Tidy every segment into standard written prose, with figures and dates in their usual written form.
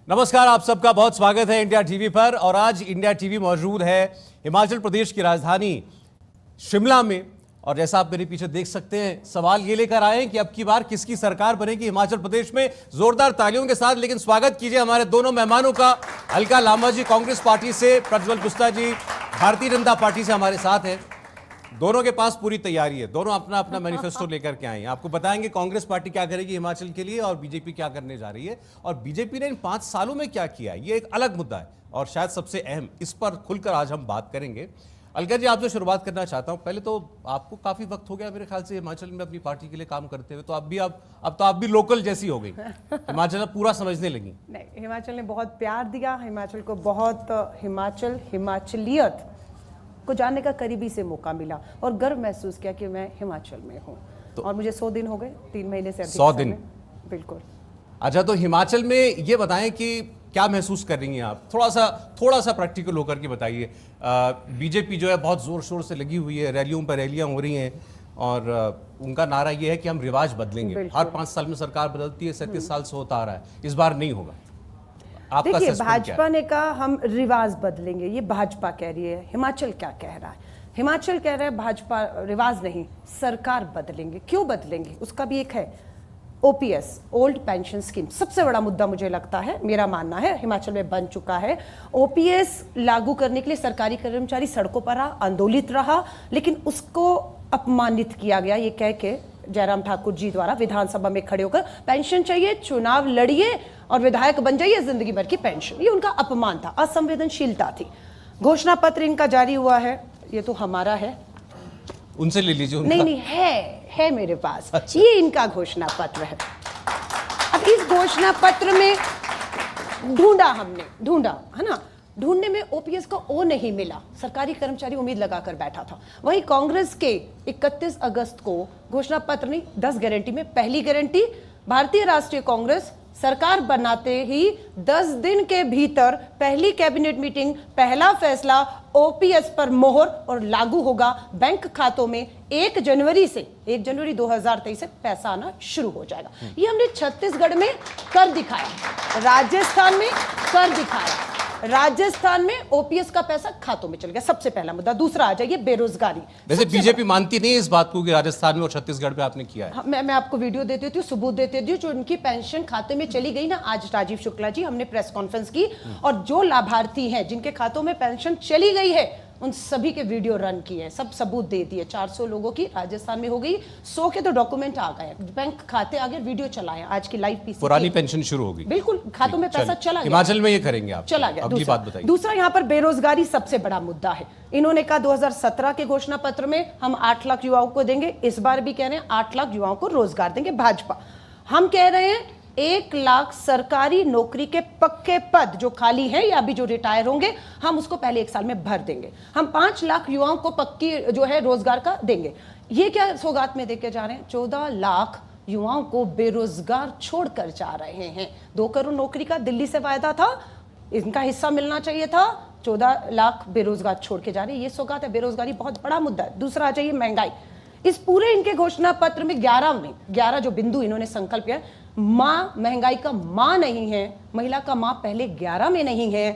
नमस्कार, आप सबका बहुत स्वागत है इंडिया टीवी पर। और आज इंडिया टीवी मौजूद है हिमाचल प्रदेश की राजधानी शिमला में। और जैसा आप मेरे पीछे देख सकते हैं, सवाल ये लेकर आए हैं कि अब की बार किसकी सरकार बनेगी हिमाचल प्रदेश में। जोरदार तालियों के साथ लेकिन स्वागत कीजिए हमारे दोनों मेहमानों का। अलका लांबा जी कांग्रेस पार्टी से, प्रज्वल गुस्ता जी भारतीय जनता पार्टी से हमारे साथ हैं। दोनों के पास पूरी तैयारी है, दोनों अपना अपना मैनिफेस्टो लेकर के आए हैं। आपको बताएंगे कांग्रेस पार्टी क्या करेगी हिमाचल के लिए और बीजेपी क्या करने जा रही है, और बीजेपी ने इन 5 सालों में क्या किया है, ये एक अलग मुद्दा है और शायद सबसे अहम। इस पर खुलकर आज हम बात करेंगे। अलका जी, आपसे शुरुआत करना चाहता हूं। पहले तो आपको काफी वक्त हो गया मेरे ख्याल से हिमाचल में अपनी पार्टी के लिए काम करते हुए, तो अब तो आप भी लोकल जैसी हो गई, हिमाचल पूरा समझने लगी। नहीं, हिमाचल ने बहुत प्यार दिया, हिमाचल को बहुत हिमाचलियत को जानने का करीबी से मौका मिला और गर्व महसूस किया कि मैं हिमाचल में हूँ। तो और मुझे 100 दिन हो गए, 3 महीने से अधिक 100 दिन बिल्कुल। अच्छा, तो हिमाचल में ये बताएं कि क्या महसूस कर रही हैं आप, थोड़ा सा प्रैक्टिकल होकर के बताइए। बीजेपी जो है बहुत जोर शोर से लगी हुई है, रैलियों पर रैलियां हो रही हैं और उनका नारा ये है कि हम रिवाज बदलेंगे। हर 5 साल में सरकार बदलती है, 37 साल से होता आ रहा है, इस बार नहीं होगा। देखिए, भाजपा ने कहा हम रिवाज बदलेंगे, ये भाजपा कह रही है। हिमाचल क्या कह रहा है? हिमाचल कह रहा है भाजपा रिवाज नहीं, सरकार बदलेंगे। क्यों बदलेंगे उसका भी एक है, ओपीएस, ओल्ड पेंशन स्कीम सबसे बड़ा मुद्दा मुझे लगता है, मेरा मानना है हिमाचल में बन चुका है। ओपीएस लागू करने के लिए सरकारी कर्मचारी सड़कों पर आंदोलित रहा, लेकिन उसको अपमानित किया गया ये कह के जयराम ठाकुर जी द्वारा विधानसभा में खड़े होकर पेंशन चाहिए, चुनाव लड़िए और विधायक बन जाइए, जिंदगी भर की पेंशन। ये उनका अपमान था, असंवेदनशीलता थी। घोषणा पत्र इनका जारी हुआ है, ये तो हमारा है, उनसे ले लीजिए। नहीं है मेरे पास। अच्छा। ये इनका घोषणा पत्र है। अब इस घोषणा पत्र में ढूंढा है ना, ढूंढने में ओपीएस का ओ नहीं मिला। सरकारी कर्मचारी उम्मीद लगाकर बैठा था। वहीं कांग्रेस के 31 अगस्त को घोषणा पत्र नहीं, 10 गारंटी में पहली गारंटी, भारतीय राष्ट्रीय कांग्रेस सरकार बनाते ही 10 दिन के भीतर पहली कैबिनेट मीटिंग, पहला फैसला, ओपीएस पर मोहर और लागू होगा बैंक खातों में 1 जनवरी 2023 से पैसा आना शुरू हो जाएगा। ये हमने छत्तीसगढ़ में कर दिखाया, राजस्थान में कर दिखाया। राजस्थान में ओपीएस का पैसा खातों में चल गया, सबसे पहला मुद्दा। दूसरा आ जाइए बेरोजगारी। वैसे बीजेपी मानती नहीं है इस बात को कि राजस्थान में और छत्तीसगढ़ पे आपने किया है। हाँ, मैं आपको वीडियो देती हूँ, सबूत देती हूँ। जो उनकी पेंशन खाते में चली गई ना, आज राजीव शुक्ला जी, हमने प्रेस कॉन्फ्रेंस की और जो लाभार्थी हैं जिनके खातों में पेंशन चली गई है उन सभी के वीडियो रन किए, सब सबूत दे दिए। 400 लोगों की राजस्थान में हो गई, 100 के तो डॉक्यूमेंट आ गए, बैंक खाते आ गए, वीडियो चलाए। आज की लाइव पीसी पुरानी पेंशन शुरू होगी, बिल्कुल खातों में पैसा चला गया। हिमाचल में ये करेंगे आप, चला गया। अगली बात बताइए। दूसरा यहाँ पर बेरोजगारी सबसे बड़ा मुद्दा है। इन्होंने कहा 2017 के घोषणा पत्र में हम 8 लाख युवाओं को देंगे, इस बार भी कह रहे हैं 8 लाख युवाओं को रोजगार देंगे भाजपा। हम कह रहे हैं 1 लाख सरकारी नौकरी के पक्के पद जो खाली हैं या अभी जो रिटायर होंगे, हम उसको पहले 1 साल में भर देंगे। हम 5 लाख युवाओं को पक्की जो है रोजगार का देंगे। ये क्या सौगात में देके जा रहे हैं? 14 लाख युवाओं को बेरोजगार छोड़कर जा रहे हैं। 2 करोड़ नौकरी का दिल्ली से वायदा था, इनका हिस्सा मिलना चाहिए था, 14 लाख बेरोजगार छोड़ के जा रहे हैं। ये सौगात है, बेरोजगारी बहुत बड़ा मुद्दा है। दूसरा आ जाइए महंगाई। इस पूरे इनके घोषणा पत्र में 11 जो बिंदु इन्होंने संकल्प किया, माँ महंगाई का माँ नहीं है, महिला का माँ पहले 11 में नहीं है।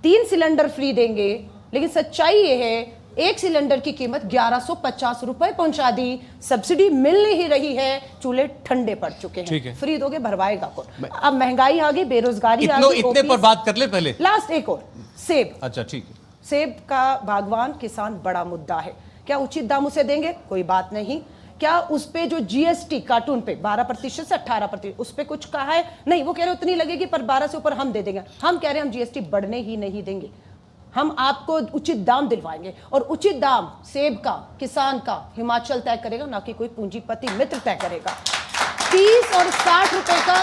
3 सिलेंडर फ्री देंगे, लेकिन सच्चाई ये है 1 सिलेंडर की कीमत 1150 रुपए पहुंचा दी। सब्सिडी मिल नहीं रही है, चूल्हे ठंडे पड़ चुके हैं। फ्री दोगे, भरवाएगा कौन? अब महंगाई आ गई, बेरोजगारी आ गई। इतने पर बात कर ले पहले, लास्ट एक और, सेब। अच्छा ठीक है, सेब का बागवान किसान बड़ा मुद्दा है। क्या उचित दाम उसे देंगे? कोई बात नहीं। क्या उस पे जो जीएसटी कार्टून पे 12% से 18%, उस पे कुछ कहा है? नहीं, वो कह रहे उतनी लगेगी पर 12 से ऊपर हम दे देंगे। हम कह रहे हैं हम जीएसटी बढ़ने ही नहीं देंगे, हम आपको उचित दाम दिलवाएंगे। और उचित दाम सेब का, किसान का हिमाचल तय करेगा, ना कि कोई पूंजीपति मित्र तय करेगा। 30 और 60 रुपए का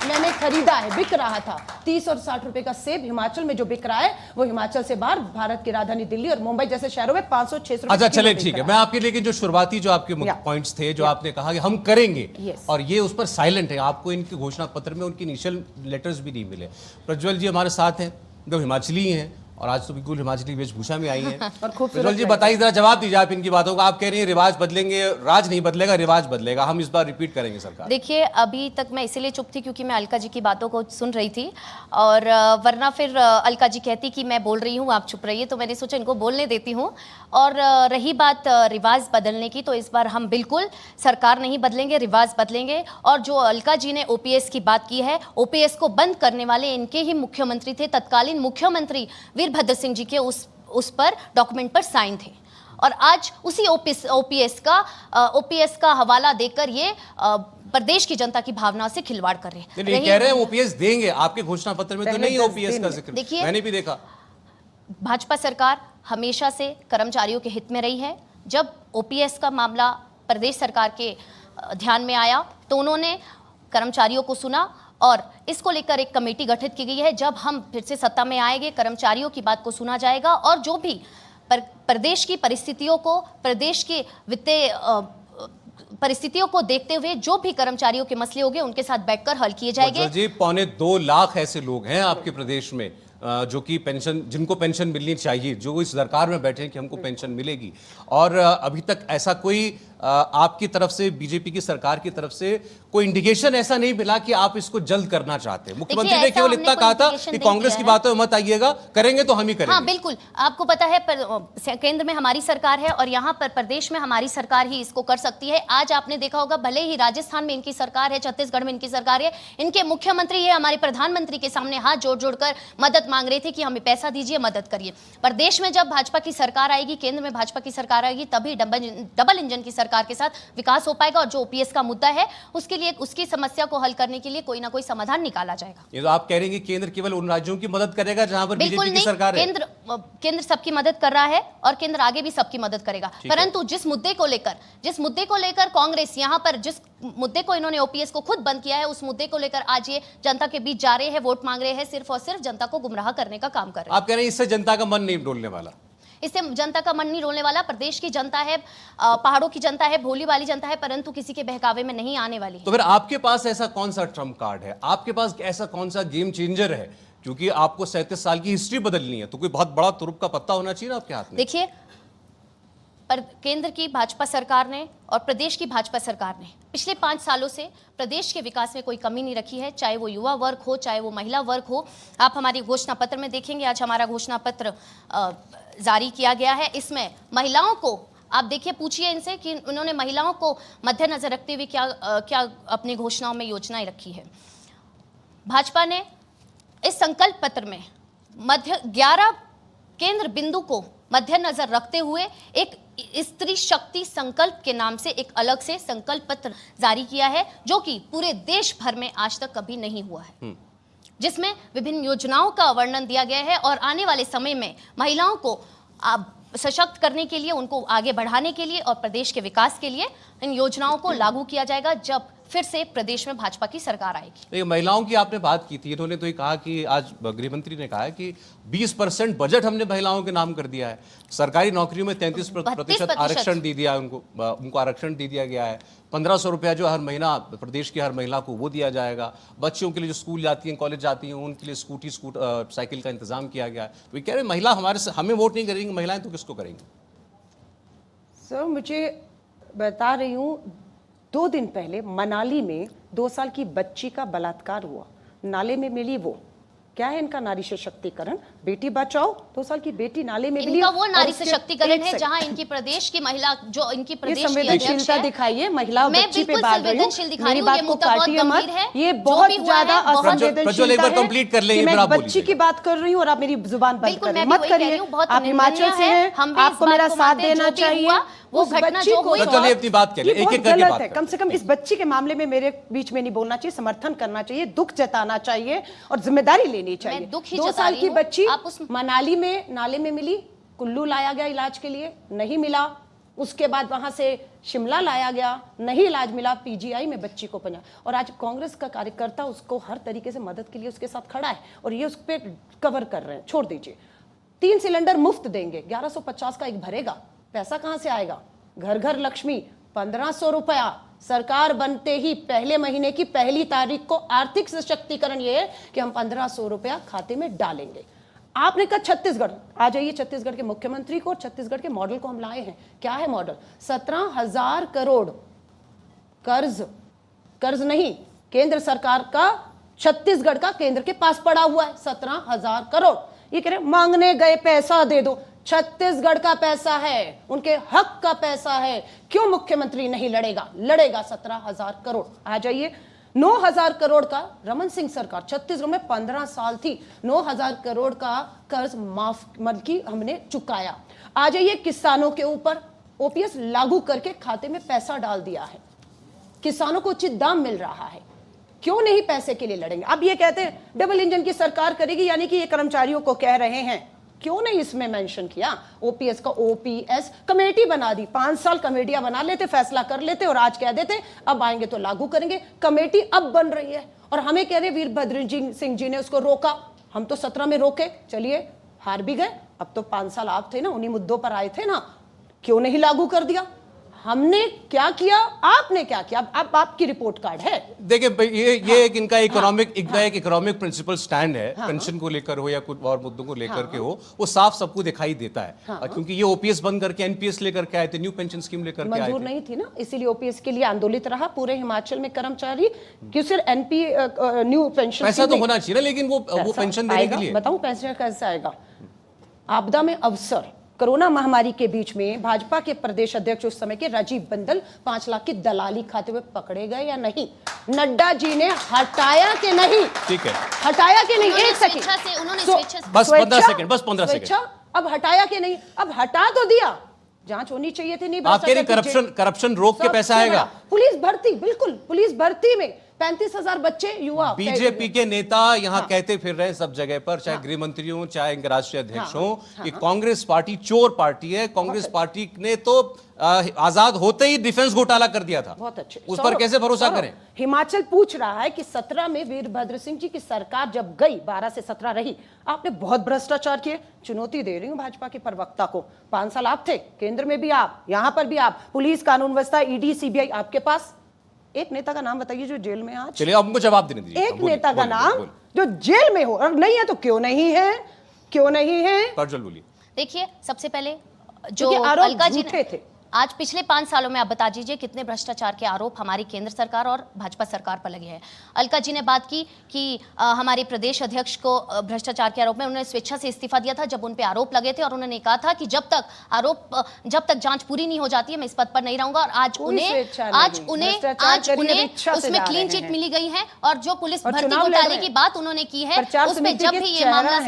मैंने खरीदा है, बिक रहा था। 30 और 60 रुपए का सेब हिमाचल में जो बिक रहा है, वो हिमाचल से बाहर भारत की राजधानी दिल्ली और मुंबई जैसे शहरों में 500-600 रुपए। अच्छा चले ठीक है, मैं आपके लेकिन जो शुरुआती जो आपके पॉइंट्स थे, जो आपने कहा कि हम करेंगे, और ये उस पर साइलेंट है, आपको इनके घोषणा पत्र में उनके इनिशियल लेटर्स भी नहीं मिले। प्रज्वल जी हमारे साथ हैं, जो हिमाचली हैं, और आज तो बिल्कुल हिमाचली वेशभूषा में आई हैं। और खूबसूरत प्रज्वल जी बताइए, जरा जवाब दीजिए आप इनकी बातों का। आप कह रही हैं रिवाज बदलेंगे, राज नहीं बदलेगा, रिवाज बदलेगा। हम इस बार रिपीट करेंगे सरकार। देखिए, अभी तक मैं इसीलिए चुप थी क्योंकि मैं अलका जी की बातों को सुन रही थी, और वरना फिर अलका जी कहती कि मैं बोल रही हूँ, आप चुप रहिए, तो मैंने सोचा इनको बोलने देती हूँ। और रही बात रिवाज बदलने की, तो इस बार हम बिल्कुल सरकार नहीं बदलेंगे, रिवाज बदलेंगे। और जो अलका जी ने ओपीएस की बात की है, ओपीएस को बंद करने वाले इनके ही मुख्यमंत्री थे, तत्कालीन मुख्यमंत्री वीरभद्र सिंह जी के उस पर डॉक्यूमेंट पर साइन थे। और आज उसी ओपीएस का हवाला देकर ये प्रदेश की जनता की भावना से खिलवाड़ कर रहे हैं। कह रहे हैं ओपीएस देंगे, आपके घोषणा पत्र में तो नहीं ओपीएस का जिक्र, देखिए, मैंने भी देखा। भाजपा सरकार हमेशा से कर्मचारियों के हित में रही है। जब ओपीएस का मामला प्रदेश सरकार के ध्यान में आया तो उन्होंने कर्मचारियों को सुना और इसको लेकर एक कमेटी गठित की गई है। जब हम फिर से सत्ता में आएंगे, कर्मचारियों की बात को सुना जाएगा और जो भी प्रदेश की परिस्थितियों को, प्रदेश की वित्तीय परिस्थितियों को देखते हुए जो भी कर्मचारियों के मसले होंगे उनके साथ बैठकर हल किए जाएंगे। जी, 2.25 लाख ऐसे लोग हैं आपके प्रदेश में जो कि पेंशन, जिनको पेंशन मिलनी चाहिए, जो इस सरकार में बैठे हैं कि हमको पेंशन मिलेगी, और अभी तक ऐसा कोई आपकी तरफ से, बीजेपी की सरकार की तरफ से कोई इंडिकेशन ऐसा नहीं मिला कि आप इसको जल्द करना चाहते हैं। मुख्यमंत्री ने केवल इतना कहा था कि कांग्रेस की बातों में मत आइएगा, करेंगे तो हम ही करेंगे। हाँ बिल्कुल, आपको पता है केंद्र में हमारी सरकार है और यहाँ पर प्रदेश में हमारी सरकार ही इसको कर सकती है। आज आपने देखा होगा, भले ही राजस्थान में इनकी सरकार है, छत्तीसगढ़ में इनकी सरकार है, इनके मुख्यमंत्री है हमारे प्रधानमंत्री के सामने हाथ जोड़ जोड़कर मदद मांग रहे थे कि हमें पैसा दीजिए, मदद करिए। प्रदेश में जब भाजपा की सरकार आएगी, केंद्र में भाजपा की सरकार आएगी, तभी डबल इंजन की सरकार के साथ विकास हो पाएगा। और जो ओपीएस का मुद्दा है उसके लिए, उसकी समस्या को हल करने के लिए कोई ना कोई समाधान निकाला जाएगा। ये तो आप कह रहे हैं कि केंद्र केवल उन राज्यों की मदद करेगा जहां पर बीजेपी की सरकार है। केंद्र सबकी मदद कर रहा है और केंद्र आगे भी सबकी मदद करेगा, परंतु जिस मुद्दे को लेकर कांग्रेस यहाँ पर, जिस मुद्दे को इन्होंने ओपीएस को खुद बंद किया है, उस मुद्दे को लेकर आज ये जनता के बीच जा रहे हैं, वोट मांग रहे हैं, सिर्फ और सिर्फ जनता को गुमराह करने का काम कर रहे हैं। आप कह रहे हैं इससे जनता का मन नहीं डोलने वाला? इससे जनता का मन नहीं डोलने वाला। प्रदेश की जनता है, पहाड़ों की जनता है, भोली वाली जनता है, परंतु किसी के बहकावे में नहीं आने वाली है। तो फिर आपके पास ऐसा कौन सा ट्रम्प कार्ड है, आपके पास ऐसा कौन सा गेम चेंजर है? क्योंकि आपको 37 साल की हिस्ट्री बदलनी है, तो कोई बहुत बड़ा तुरुप का पत्ता होना चाहिए ना आपके हाथ में। देखिए, पर केंद्र की भाजपा सरकार ने और प्रदेश की भाजपा सरकार ने पिछले 5 सालों से प्रदेश के विकास में कोई कमी नहीं रखी है, चाहे वो युवा वर्ग हो, चाहे वो महिला वर्ग हो। आप हमारी घोषणा पत्र में देखेंगे, आज हमारा घोषणा पत्र जारी किया गया है। इसमें महिलाओं को आप देखिए, पूछिए इनसे कि उन्होंने महिलाओं को मद्देनजर रखते हुए क्या अपनी घोषणाओं में योजनाएं रखी है। भाजपा ने इस संकल्प पत्र में 11 केंद्र बिंदु को मद्देनजर रखते हुए एक स्त्री शक्ति संकल्प के नाम से एक अलग से संकल्प पत्र जारी किया है, जो कि पूरे देश भर में आज तक कभी नहीं हुआ है, जिसमें विभिन्न योजनाओं का वर्णन दिया गया है और आने वाले समय में महिलाओं को सशक्त करने के लिए, उनको आगे बढ़ाने के लिए और प्रदेश के विकास के लिए इन योजनाओं को लागू किया जाएगा जब फिर से प्रदेश में भाजपा की सरकार आएगी। महिलाओं की आपने बात की थी, इन्होंने तो ये कहा कि आज गृह मंत्री ने कहा है कि 20% बजट हमने महिलाओं के नाम कर दिया है, सरकारी नौकरियों में 33% आरक्षण दे दिया उनको आरक्षण दे दिया गया है, 1500 रुपया जो हर महीना प्रदेश की हर महिला को वो दिया जाएगा, बच्चियों के लिए जो स्कूल जाती हैं, कॉलेज जाती हैं, उनके लिए साइकिल का इंतजाम किया गया है। तो ये कह रहे महिला हमें वोट नहीं करेंगी, महिलाएं तो किसको करेंगी? सर, मुझे बता रही हूँ, 2 दिन पहले मनाली में 2 साल की बच्ची का बलात्कार हुआ, नाले में मिली। वो क्या है इनका नारी सशक्तिकरण? बेटी बचाओ, 2 साल की बेटी नाले में मिली। इनका वो नारी सशक्तिकरण है जहां इनकी प्रदेश की महिला, जो इनकी प्रदेश की संवेदनशीलता दिखाइए, महिला और बच्ची पे बात रही हूं, मेरी बात को काटिए मत। ये बहुत ज्यादा असंवेदनशीलता है कंप्लीट कर ले, मैं बच्ची की बात कर रही हूँ और आप मेरी जुबान बंद कर रही हैं। मत करिए, आप हिमाचल से हैं, आपको मेरा साथ देना चाहिए। वो घटना जो हुई, अपनी बात करिए, एक-एक करके बात करें। कम से कम इस बच्ची के मामले में मेरे बीच में नहीं बोलना चाहिए, समर्थन करना चाहिए, दुख जताना चाहिए और जिम्मेदारी लेनी चाहिए। 2 साल की बच्ची मनाली में नाले में मिली, कुल्लू लाया गया इलाज के लिए, नहीं मिला। उसके बाद वहां से शिमला लाया गया, नहीं इलाज मिला, पीजीआई में बच्ची को पहुंचा। और आज कांग्रेस का कार्यकर्ता उसको हर तरीके से मदद के लिए उसके साथ खड़ा है और ये उस पर कवर कर रहे हैं। छोड़ दीजिए, 3 सिलेंडर मुफ्त देंगे, 1150 का एक भरेगा, पैसा कहां से आएगा? घर घर लक्ष्मी 1500 रुपया सरकार बनते ही पहले महीने की पहली तारीख को आर्थिक सशक्तिकरण ये है कि हम 1500 रुपया खाते में डालेंगे। आपने कहा छत्तीसगढ़, आ जाइए छत्तीसगढ़ के मुख्यमंत्री को और छत्तीसगढ़ के मॉडल को हम लाए हैं। क्या है मॉडल? 17,000 करोड़ कर्ज नहीं, केंद्र सरकार का छत्तीसगढ़ का केंद्र के पास पड़ा हुआ है 17,000 करोड़। ये कह रहे मांगने गए पैसा दे दो, छत्तीसगढ़ का पैसा है, उनके हक का पैसा है, क्यों मुख्यमंत्री नहीं लड़ेगा? लड़ेगा। 17,000 करोड़। आ जाइए 9,000 करोड़ का रमन सिंह सरकार, छत्तीसगढ़ में 15 साल थी, 9,000 करोड़ का कर्ज माफ बल्कि हमने चुकाया। आ जाइए किसानों के ऊपर, ओपीएस लागू करके खाते में पैसा डाल दिया है, किसानों को उचित दाम मिल रहा है, क्यों नहीं पैसे के लिए लड़ेंगे? अब ये कहते हैं डबल इंजन की सरकार करेगी, यानी कि ये कर्मचारियों को कह रहे हैं, क्यों नहीं इसमें मेंशन किया? ओपीएस का ओपीएस कमेटी बना दी, 5 साल कमेटियां बना लेते, फैसला कर लेते और आज कह देते अब आएंगे तो लागू करेंगे। कमेटी अब बन रही है और हमें कह रहे वीरभद्र सिंह जी ने उसको रोका, हम तो 17 में रोके, चलिए हार भी गए, अब तो 5 साल आप थे ना, उन्हीं मुद्दों पर आए थे ना, क्यों नहीं लागू कर दिया? हमने क्या किया, आपने क्या किया? अब आपकी रिपोर्ट कार्ड है। देखिए ये एक इनका इकोनॉमिक प्रिंसिपल स्टैंड है, पेंशन को लेकर हो या कुछ और मुद्दों को लेकर के हो, वो साफ सबको दिखाई देता है। क्योंकि ये ओपीएस बंद करके एनपीएस लेकर के आए थे, न्यू पेंशन स्कीम लेकर के आए थे, मंजूर नहीं थी ना, इसीलिए ओपीएस के लिए आंदोलित रहा पूरे हिमाचल में कर्मचारी, क्यों सिर्फ एनपी न्यू पेंशन पैसा तो होना चाहिए, लेकिन वो पेंशन देने के लिए बताऊं पैसा कैसे आएगा? आपदा में अवसर, कोरोना महामारी के बीच में भाजपा के प्रदेश अध्यक्ष उस समय के राजीव बिंदल 5 लाख की दलाली खाते हुए पकड़े गए या नहीं? नड्डा जी ने हटाया कि नहीं? ठीक है, हटाया कि नहीं? एक सेकंड, बस 15 सेकंड, अब हटाया कि नहीं? अब हटा तो दिया, जांच होनी चाहिए थी, नहीं? आप कह रहे करप्शन रोक के पैसा आएगा? पुलिस भर्ती, बिल्कुल पुलिस भर्ती में 35,000 बच्चे युवा, बीजेपी के नेता यहाँ कहते फिर रहे सब जगह पर, चाहे गृह मंत्री हो चाहे इनके राष्ट्रीय अध्यक्ष हो, कि कांग्रेस पार्टी चोर पार्टी है। कांग्रेस पार्टी ने तो आजाद होते ही डिफेंस घोटाला कर दिया था, बहुत अच्छे, उस पर कैसे भरोसा करें? हिमाचल पूछ रहा है कि 17 में वीरभद्र सिंह जी की सरकार जब गई, 12 से 17 रही, आपने बहुत भ्रष्टाचार किए। चुनौती दे रही हूं भाजपा के प्रवक्ता को, 5 साल आप थे, केंद्र में भी आप, यहां पर भी आप, पुलिस कानून व्यवस्था ईडी सीबीआई आपके पास। एक नेता का नाम बताइए जो जेल में आज, चलिए अब हमको जवाब देने दीजिए। एक नेता का नाम जो जेल में हो, और नहीं है तो क्यों नहीं है? क्यों नहीं है? प्रज्वल बोलिए। देखिए, सबसे पहले जो अलका जी थे, आज पिछले 5 सालों में आप बता दीजिए कितने भ्रष्टाचार के आरोप हमारी केंद्र सरकार और भाजपा सरकार पर लगे हैं। अलका जी ने बात की कि हमारे प्रदेश अध्यक्ष को भ्रष्टाचार के आरोप में उन्होंने स्वेच्छा से इस्तीफा दिया था जब उन पे आरोप लगे थे, और उन्होंने कहा था कि जब तक जांच पूरी नहीं हो जाती है मैं इस पद पर नहीं रहूंगा। और आज उन्हें उसमें क्लीन चिट मिली गई है, और जो पुलिस भर्ती घोटाले की बात उन्होंने की है उसमें जब भी ये मामला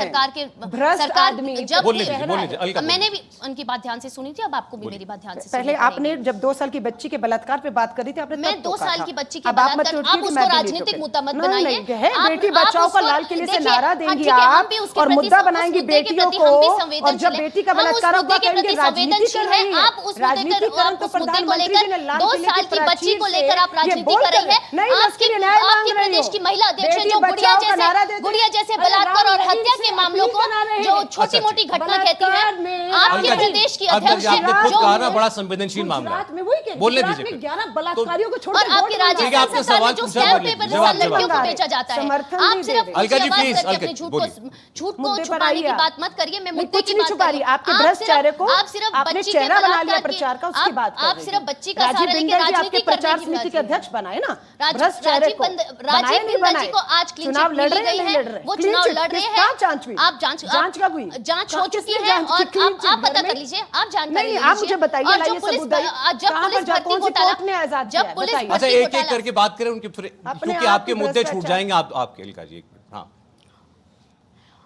मैंने भी उनकी बात ध्यान से सुनी थी, अब आपको भी मेरी बात ध्यान से। पहले आपने जब 2 साल की बच्ची के बलात्कार पे बात करी थी, आपने मैं 2 साल की बच्ची के बलात्कार, आप उसको राजनीतिक मुद्दा मत बनाइए। बेटी बचाओ का लाल किले से नारा देंगी आप और मुद्दा बनाएंगी बेटियों को, और जब बेटी का बलात्कार होगा कहेंगे राजनीति कर रही है। राजनीतिकरण तो प्रधानमंत्री जी ने लाल 2 साल की बच्ची को लेकर आप राजनीति कर रही है। आपके प्रदेश की महिला अध्यक्ष जो गुड़िया जैसे बलात्कार और हत्या के मामलों को जो छोटी मोटी घटना कहती है, आपके प्रदेश की अध्यक्ष जो बड़ा संवेदनशील मामला है, बोलने दीजिए। 11 बलात्कारियों को छोड़ और आपके राजस्थान सरकार जो स्टैंप पेपर से लड़कियों को बेचा जाता है, आप सिर्फ अलका जी प्लीज, अपने झूठ को छुपाने की बात मत करिए। मैं मुद्दे की बात कर रही हूं। आपके भ्रष्ट चेहरे को आप सिर्फ आपने बच्ची के चेहरा बना लिया प्रचार का, उसकी बात कर रही हूं। आप सिर्फ बच्ची का सहारा लेके राजनीति प्रचार समिति के अध्यक्ष बनाए ना, राजीव बिंदल जी को आज क्लीन चिट मिली गई है, वो चुनाव लड़ रहे हैं। आप जांच कब हुई? जांच हो चुकी है और आप पता कर लीजिए, आप जानकारी लीजिए। आप मुझे बताइए ना, ये सबूत जब पुलिस भर्ती घोटाला, जब पुलिस अच्छा एक एक करके बात करें उनकी, क्योंकि आपके मुद्दे छूट जाएंगे आपके। अलका जी एक मिनट, हाँ।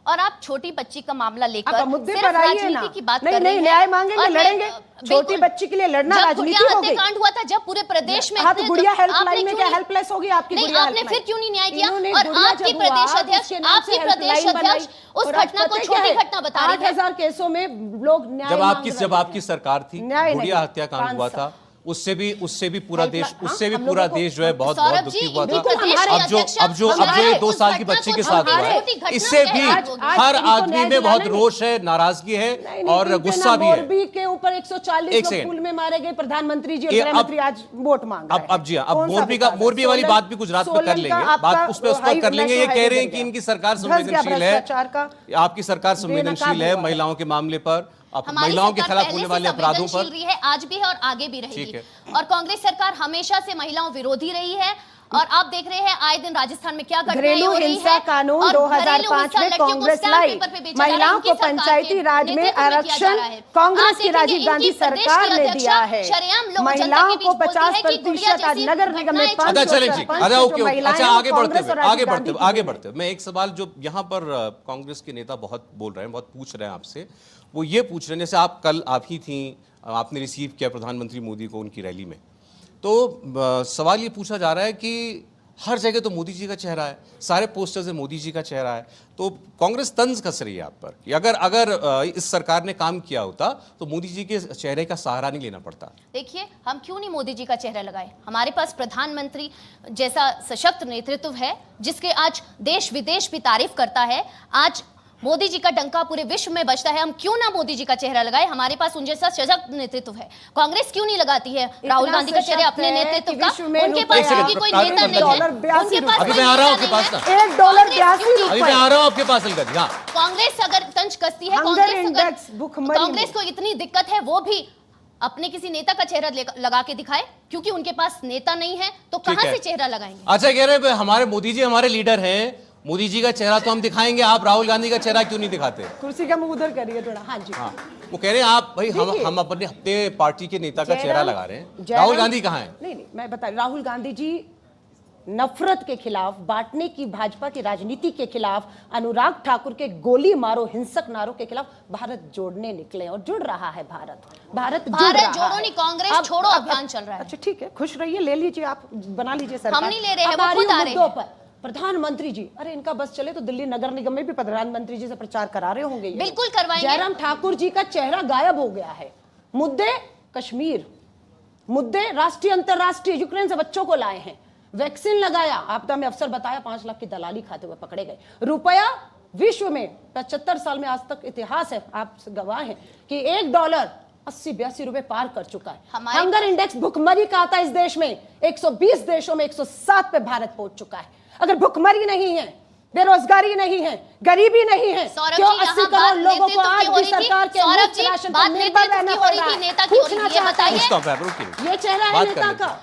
और आप छोटी बच्ची का मामला लेकर मुद्दे पर आइए ना, की बात नहीं नहीं, न्याय मांगेंगे, लड़ेंगे। छोटी बच्ची के लिए लड़ना राजनीति हो गई। हत्याकांड हुआ था जब पूरे प्रदेश में, आप गुड़िया हेल्पलाइन में क्या हेल्पलेस होगी आपकी गुड़िया? आपने फिर क्यों नहीं न्याय किया? और आपके प्रदेश अध्यक्ष उस घटना को छोटी घटना बता रहे हैं। 8,000 केसों में लोग न्याय जब आपकी सरकार थी, गुड़िया हत्याकांड हुआ था, उससे भी पूरा देश हाँ, उससे भी हम पूरा लोगों को- देश जो है बहुत सौरभ बहुत जी, दुखी हुआ था। बिल्कुल हमारे अब जो अध्यक्ष, अब जो अब हमारे जो ये 2 उस साल की घटना बच्ची को के साथ हुआ हमारे है, घटना इससे से भी आज हर इनको आदमी न्याय में बहुत दिलाना रोष है, नाराजगी है नहीं, और नहीं, गुस्सा भी है। मोरबी के ऊपर 140 एक लोग सेकंड। पुल में मारे गए, प्रधानमंत्री जी और ये गृह अब- मंत्री आज वोट मांग रहे हैं। अब जी हाँ, अब कौन सा मोरबी का विकास है? मोरबी वाली सोलन- बात भी गुजरात में कर सोलन लेंगे, का बात आपका उस पर कर लेंगे। ये नेशनल कह रहे हैं हाईवे कि बन इनकी गया। सरकार धस गया संवेदनशील है, भ्रष्टाचार का आपकी सरकार संवेदनशील है हुआ है। महिलाओं के मामले पर, हमारी महिलाओं के सरकार खिलाफ पहले होने से वाले अपराधों संवेदनशील पर। रही है, आज भी है और आगे भी ठीक रहेगी। है। और कांग्रेस सरकार हमेशा से महिलाओं विरोधी रही है और आप देख रहे हैं आए दिन राजस्थान में क्या घटनाएं घरेलू हो रही हिंसा है। कानून और 2005 में कांग्रेस लाई, महिलाओं को पंचायती राज में आरक्षण कांग्रेस की राजीव गांधी सरकार ने दिया है। महिलाओं को 50% आज नगर निगम में अच्छा चलें जी, अच्छा ओके ओके, अच्छा आगे बढ़ते हुए आगे बढ़ते बढ़ते हुए मैं एक सवाल जो यहाँ पर कांग्रेस के नेता बहुत बोल रहे हैं, बहुत पूछ रहे हैं आपसे, वो ये पूछ रहे हैं, जैसे आप ही थी, आपने रिसीव किया प्रधानमंत्री मोदी को उनकी रैली में, तो सवाल ये पूछा जा रहा है कि हर जगह तो मोदी जी का चेहरा है, सारे पोस्टर्स में मोदी जी का चेहरा है, तो कांग्रेस तंज कस रही है आप पर कि अगर इस सरकार ने काम किया होता तो मोदी जी के चेहरे का सहारा नहीं लेना पड़ता। देखिए, हम क्यों नहीं मोदी जी का चेहरा लगाए? हमारे पास प्रधानमंत्री जैसा सशक्त नेतृत्व है जिसके आज देश विदेश भी तारीफ करता है। आज मोदी जी का डंका पूरे विश्व में बजता है, हम क्यों ना मोदी जी का चेहरा लगाए? हमारे पास उन जैसा सशक्त नेतृत्व है। कांग्रेस क्यों नहीं लगाती है राहुल गांधी का चेहरा अपने नेतृत्व का? उनके पास क्योंकि कोई नेता नहीं है, उनके पास अभी कोई मैं आ रहा हूं नेता आपके पास नहीं है। ना, $1.82 अभी मैं आ रहा हूं आपके पास अलका जी। हाँ, कांग्रेस अगर तंज कसती है, हंगर इंडेक्स भुखमरी कांग्रेस को इतनी दिक्कत है, वो भी अपने किसी नेता का चेहरा लगा के दिखाए, क्योंकि उनके पास नेता नहीं है तो ठीक कहां है। से चेहरा लगाएंगे? अच्छा कह रहे हैं हमारे मोदी जी हमारे लीडर हैं, मोदी जी का चेहरा तो हम दिखाएंगे, आप राहुल गांधी का चेहरा क्यों नहीं दिखाते? कुर्सी का मुंह उधर करिए थोड़ा। हाँ जी, हाँ, वो कह रहे हैं आप भाई देखिए, हम अपने पार्टी के नेता का चेहरा जयराम- लगा रहे हैं, जयराम- राहुल गांधी कहाँ हैं? नहीं, मैं बता रही, राहुल गांधी जी नफरत के खिलाफ, बांटने की भाजपा की राजनीति के खिलाफ, अनुराग ठाकुर के गोली मारो हिंसक नारों के खिलाफ भारत जोड़ने निकले और जुड़ रहा है। भारत जोड़ो नहीं, कांग्रेस छोड़ो अभियान चल रहा है। अच्छा ठीक है, खुश रहिए, ले लीजिए, आप बना लीजिए सरकार। हम नहीं ले रहे हैं, अब वो आ रही खुद आ हूं रहे मुद्दों हैं। पर। प्रधानमंत्री जी, अरे इनका बस चले तो दिल्ली नगर निगम में भी प्रधानमंत्री जी से प्रचार करा रहे होंगे ये। बिल्कुल करवाएंगे। जयराम ठाकुर जी का चेहरा गायब हो गया है। मुद्दे कश्मीर, मुद्दे राष्ट्रीय अंतरराष्ट्रीय, यूक्रेन से बच्चों को लाए हैं, वैक्सीन लगाया, आपदा में अफसर बताया 5 लाख की दलाली खाते हुए पकड़े गए, रुपया विश्व में 75 साल में आज तक इतिहास है, आप गवाह हैं कि $1 80-82 रुपए पार कर चुका है। हंगर इंडेक्स भुखमरी का आता है इस देश में, 120 देशों में 107 पे भारत पहुंच चुका है। अगर भुखमरी नहीं है, बेरोजगारी नहीं है, गरीबी नहीं है, क्यों 80 करोड़ लोगों को आज भी सरकार के मुफ्त राशन पर निर्भर रहना पड़ रहा है? पूछना चाहता है, ये चेहरा है नेता का,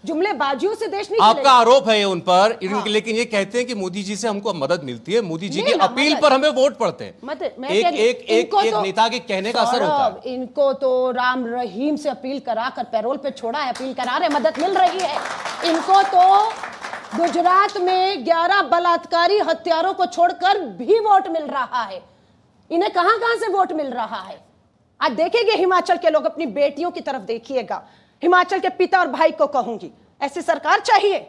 जुमलेबाजियों से देश नहीं आपका चलेगा। आरोप है ये उन पर, हाँ। लेकिन ये कहते हैं कि मोदी जी से हमको मदद मिलती है, मोदी जी नहीं की ना, अपील मदद। पर हमें वोट पड़ते हैं। एक तो- नेता के कहने का असर होता है। इनको तो राम रहीम से अपील कराकर पैरोल पे छोड़ा है, अपील करा रहे, मदद मिल रही है। इनको तो गुजरात में 11 बलात्कारी हत्यारों को छोड़कर भी वोट मिल रहा है। इन्हें कहां कहां से वोट मिल रहा है? आज देखेंगे हिमाचल के लोग, अपनी बेटियों की तरफ देखिएगा। हिमाचल के पिता और भाई को कहूंगी, ऐसी सरकार चाहिए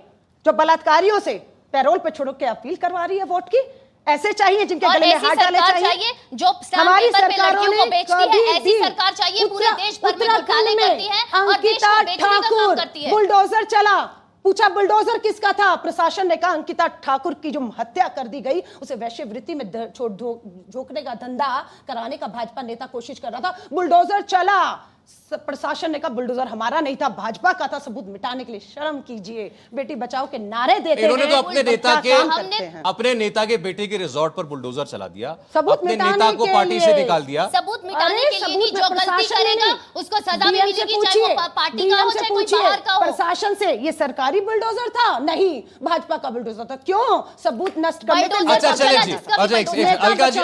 जो बलात्कारियों से पैरोल पे छोड़ के अपील करवा रही है वोट की। ऐसे चाहिए जिनके गले में हाथ डाले चाहिए। जो हमारी पेपर पे सरकारों लड़कियों को ने बेचती है, कभी ऐसी भी सरकार चाहिए पूरे देश भर में घोटाले उत्तराखंड करती है और देश अंकिता को बेचने का काम ठाकुर करती है। बुलडोजर चला, पूछा बुलडोजर किसका था? प्रशासन ने कहा अंकिता ठाकुर की जो हत्या कर दी गई, उसे वैश्यवृत्ति में झोंकने का धंधा कराने का भाजपा नेता कोशिश कर रहा था। बुलडोजर चला, प्रशासन ने कहा बुलडोजर हमारा नहीं था, भाजपा का था, सबूत मिटाने के लिए शर्म कीजिए। बेटी बचाओ के नारे देते इन्होंने हैं, तो अपने नेता के बेटे के रिजॉर्ट पर बुलडोजर चला दिया, सबूत अपने मिटाने नेता को के पार्टी लिए। से निकाल दिया। सबूत मिटाने के लिए सबूत जो गलती प्रशासन करेगा ने उसको सजा भी डीएम से मिलेगी, चाहे वो पूछिए, पार्टी का डीएम हो से चाहे कोई पूछिए, बाहर का हो। प्रशासन से ये सरकारी बुलडोजर था? नहीं, भाजपा का बुलडोजर था। क्यों? सबूत नष्ट करने के लिए। अच्छा चलिए जी, अलका जी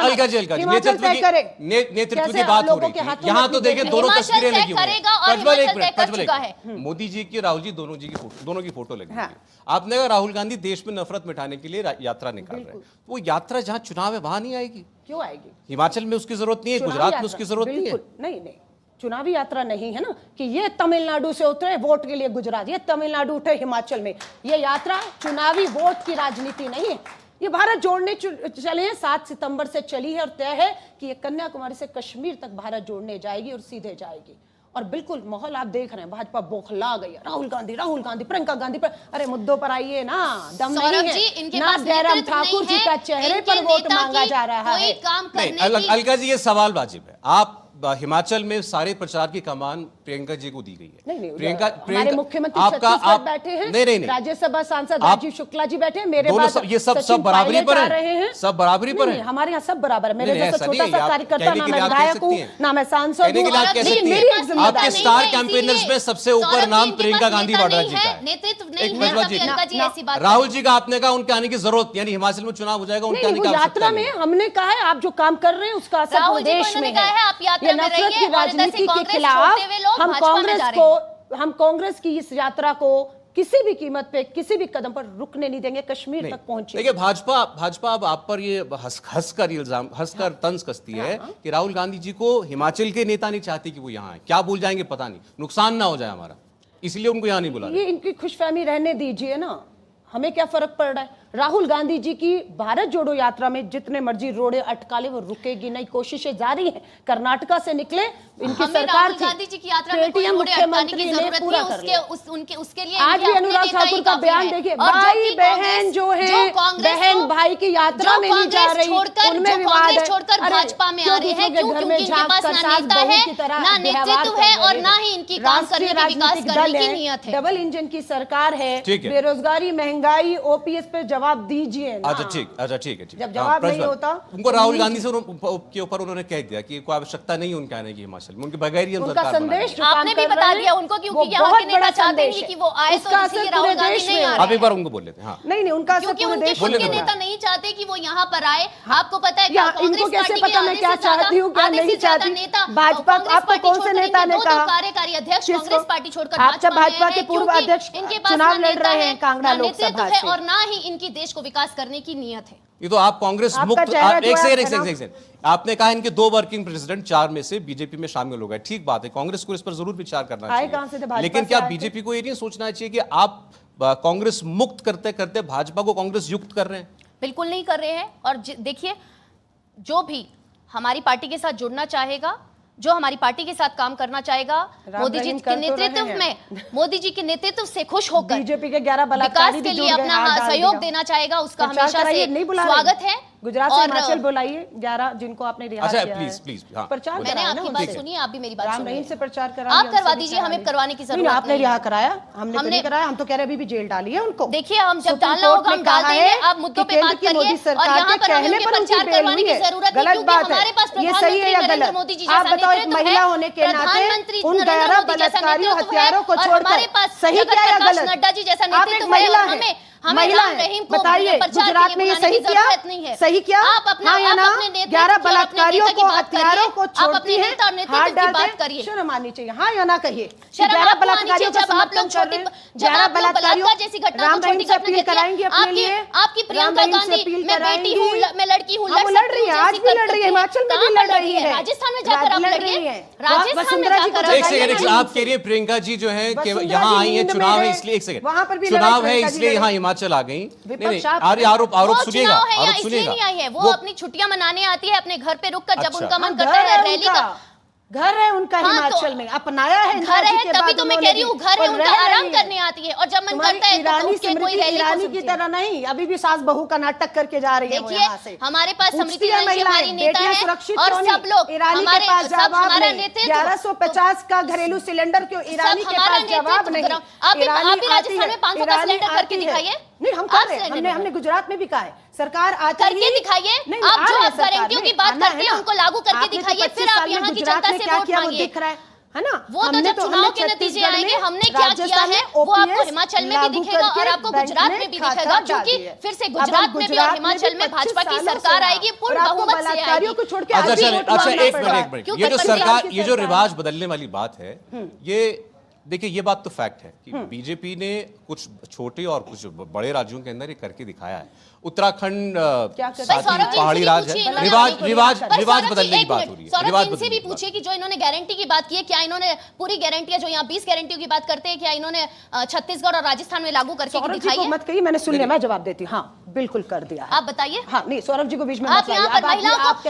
नेतृत्व की बात हो रही थी, यहाँ तो देखिए दोनों तस्वीरें लगी हुई हैं। मोदी जी की, राहुल जी दोनों की फोटो लगी है। आपने कहा राहुल गांधी देश में नफरत मिटाने के लिए यात्रा निकाल रहे हैं, वो यात्रा जहां चुनाव है वहां नहीं आएगी? क्यों आएगी? हिमाचल में उसकी जरूरत नहीं है, गुजरात में उसकी जरूरत नहीं है। नहीं, चुनावी यात्रा नहीं है ना कि ये तमिलनाडु से उतरे वोट के लिए गुजरात, ये तमिलनाडु उठे हिमाचल में। ये यात्रा चुनावी वोट की राजनीति नहीं है, ये भारत जोड़ने चले हैं। 7 सितंबर से चली है और तय है कि ये कन्याकुमारी से कश्मीर तक भारत जोड़ने जाएगी और सीधे जाएगी। और बिल्कुल माहौल आप देख रहे हैं, भाजपा बौखला गई है। राहुल गांधी प्रियंका गांधी पर, अरे मुद्दों पर आइए ना, दम नहीं है ना। जयराम ठाकुर जी का चेहरे पर वोट मांगा जा रहा है। अलका जी, ये सवाल वाजिब है। आप हिमाचल में सारे प्रचार की कमान प्रियंका जी को दी गई है। नहीं, प्रियंका मुख्यमंत्री आपका आप बैठे हैं, नहीं, राज्यसभा सांसद राजीव शुक्ला जी बैठे हैं, मेरे बाद ये सब बराबरी पर है, सब बराबरी पर है। हमारे यहाँ सब बराबर है। मेरे जैसा छोटा सा कार्यकर्ता, ना मैं विधायक हूँ ना मैं सांसद हूँ। आपके स्टार कैंपेनर्स में सबसे ऊपर नाम प्रियंका गांधी वाड्रा जी का है। नेतृत्व राहुल जी का आपने कहा उनके आने की जरूरत, यानी हिमाचल में चुनाव हो जाएगा, उनके आने की यात्रा में हमने कहा है आप जो काम कर रहे हैं उसका असर देश में है। ये नफरत की राजनीति के खिलाफ हम कांग्रेस की इस यात्रा को किसी भी कीमत पे किसी भी कदम पर रुकने नहीं देंगे, कश्मीर तक पहुंचे। देखिए, भाजपा अब आप पर ये हंसकर इल्जाम, हंसकर तंज कसती है कि राहुल गांधी जी को हिमाचल के नेता नहीं चाहते कि वो यहाँ आए। क्या बोल जाएंगे पता नहीं, नुकसान ना हो जाए हमारा, इसलिए उनको यहाँ नहीं बुला। ये इनकी खुशफहमी रहने दीजिए ना, हमें क्या फर्क पड़ रहा है। राहुल गांधी जी की भारत जोड़ो यात्रा में जितने मर्जी रोड़े अटकाले वो रुकेगी नहीं, कोशिशें जारी हैं। कर्नाटका से निकले इनकी सरकार थी, गांधी जी की यात्रा में कोई मुख्यमंत्री ने पूरा कर लिया। उसके लिए आज भी अनुराग ठाकुर का बयान देखिए, भाई बहन जो है, बहन भाई की यात्रा में नहीं जा रही, उनमें विवाद है। छोड़कर भाजपा में आ रहे हैं क्यों? क्योंकि इनके पास ना नेता है, ना नेतृत्व है और ना ही इनकी काम करने की, विकास करने की नियत है। डबल इंजन की सरकार है, बेरोजगारी, महंगाई, ओपीएस पे जवाब दीजिए ना। अच्छा ठीक है। जब जवाब नहीं होता, उनको राहुल गांधी से के ऊपर उन्होंने कह दिया कि कोई आवश्यकता नहीं उनके आने की हिमाचल में, उनके बगैर ही उनका संदेश आपने भी बता दिया उनको, क्योंकि यहाँ के नेता चाहते हैं कि वो आए तो इसलिए राहुल गांधी नहीं आ रहे। आप एक बार उनको बोल लेते हैं। नहीं उनका, क्योंकि उनके खुद के नेता नहीं चाहते कि वो यहाँ पर आए। आपको पता है इनको कैसे पता मैं क्या चाहती हूँ क्या नहीं चाहती। भाजपा आपको कौन से नेता ने कहा? कार्यकारी अध्यक्ष कांग्रेस पार्टी छोड़कर भाजपा के पूर्व अध्यक्ष इनके पास चुनाव लड़ रहे हैं कांगड़ा लोकसभा से, और ना ही इनकी देश को विकास करने की नियत है। ये तो आप कांग्रेस मुक्त, एक सेकंड, आपने कहा इनके 2 वर्किंग प्रेसिडेंट 4 में से बीजेपी में शामिल हो गए। ठीक बात है, कांग्रेस को इस पर जरूर विचार करना चाहिए, लेकिन क्या बीजेपी को ये नहीं सोचना चाहिए कि आप कांग्रेस मुक्त करते करते भाजपा को कांग्रेस युक्त कर रहे हैं? बिल्कुल नहीं कर रहे हैं। और देखिए, जो भी हमारी पार्टी के साथ जुड़ना चाहेगा, जो हमारी पार्टी के साथ काम करना चाहेगा, मोदी जी के नेतृत्व में, मोदी जी के नेतृत्व से खुश होकर बीजेपी के 11 विकास के लिए अपना सहयोग देना चाहेगा, उसका हमेशा से स्वागत है। गुजरात से हिमाचल बुलाइए 11 जिनको आपने रिहा किया है। प्लीज प्रचार मैंने आपकी बात सुनी, आप भी मेरी बात सुनिए। रहीम से प्रचार कराइए, आप करवा दीजिए, हमें करवाने की जरूरत नहीं। आपने रिहा कराया, हमने कराया, हम तो कह रहे अभी भी जेल डाली है उनको। देखिए, हम जब डालना होगा हम डाल देंगे, आप मुद्दों पे बात करिए। और यहाँ पर हमें प्रचार करवाने की जरूरत नहीं, क्योंकि हमारे पास प्रधानमंत्री नरेंद्र मोदी जी जैसा नेतृत्व है, प्रधानमंत्री नरेंद्र मोदी जैसा नेतृत्व है, और हमारे पास जगत प्रकाश नड्डा जी जैसा नेतृत्व है। हमें रहीम को बताइए, गुजरात में ये सही किया? सही किया? आप अपना, हाँ या ना? 11 बलात्कारियों को, हत्यारों को छोड़ती है, हाथ डालते, शर्म आनी चाहिए। हाँ या ना कहिए, 11 बलात्कारियों का समर्थन कर रहे हैं। 11 बलात्कारियों जैसी घटना को छोटी घटना कराएंगे अपने लिए। आपकी प्रियंका गांधी, मैं बेटी हूँ, मैं लड़की हूँ, लड़ रही है, आज भी लड़ रही है, हिमाचल में भी लड़ रही है, राजस्थान में जाकर आप लड़िए, राजस्थान में जाकर। एक सेकंड, आप कह रही है प्रियंका जी जो है यहाँ आई है, चुनाव है इसलिए, एक सेकंड, चुनाव है इसलिए यहाँ हिमाचल आ गई। नहीं, आरोप सुनिएगा, वो अपनी छुट्टियां मनाने आती है अपने घर पे रुककर, जब उनका मन करता है रैली का। घर है उनका हिमाचल में, अपनाया है घर है, तभी तो मैं कह रही हूँ घर है उनका, आराम करने आती है, और जब मन करता है तो उठ के कोई रैली ईरानी की तरह नहीं, अभी भी सास बहू का नाटक करके जा रही है। देखिए, हमारे पास समृद्धि हमारी नेता है, और सब लोग हमारे पास, हमारा नेतृत्व 1150 का घरेलू सिलेंडर क्यों ईरानी के पास जवाब नहीं। आप भी राजस्थान में 500 का सिलेंडर करके दिखाइए। नहीं, हम कर रहे हैं, हमने गुजरात में भी कहा है, सरकार आती है करके दिखाइए। आप जो आप गारंटियों की बात करते हैं उनको लागू करके दिखाइए, फिर आप यहाँ की जनता से वोट मांगिए, है ना? वो तो जब चुनाव के नतीजे आएंगे हमने क्या किया है वो आपको हिमाचल में भी दिखेगा और आपको गुजरात में भी दिखेगा, क्योंकि फिर से गुजरात में भी और हिमाचल में भाजपा की सरकार आएगी, पूर्ण बहुमत से आएगी। अच्छा, एक मिनट, ये जो सरकार, ये जो रिवाज बदलने वाली बात है, ये देखिए, ये बात तो फैक्ट है कि बीजेपी ने कुछ छोटे और कुछ बड़े राज्यों के अंदर ये करके दिखाया है। उत्तराखंड पहाड़ी राज है, रिवाज बदलने की बात हो रही है। सौरभ, इनसे भी पूछिए कि जो इन्होंने गारंटी की बात की है, क्या इन्होंने पूरी गारंटी, जो यहाँ 20 गारंटियों की बात करते हैं, क्या इन्होंने छत्तीसगढ़ और राजस्थान में लागू करके दिखाई है? मत कहिए, मैंने सुन लिया, मैं जवाब देती हूँ। हाँ, बिल्कुल कर दिया है। आप बताइए। हाँ नहीं, सौरभ जी को बीच में आप यहाँ पर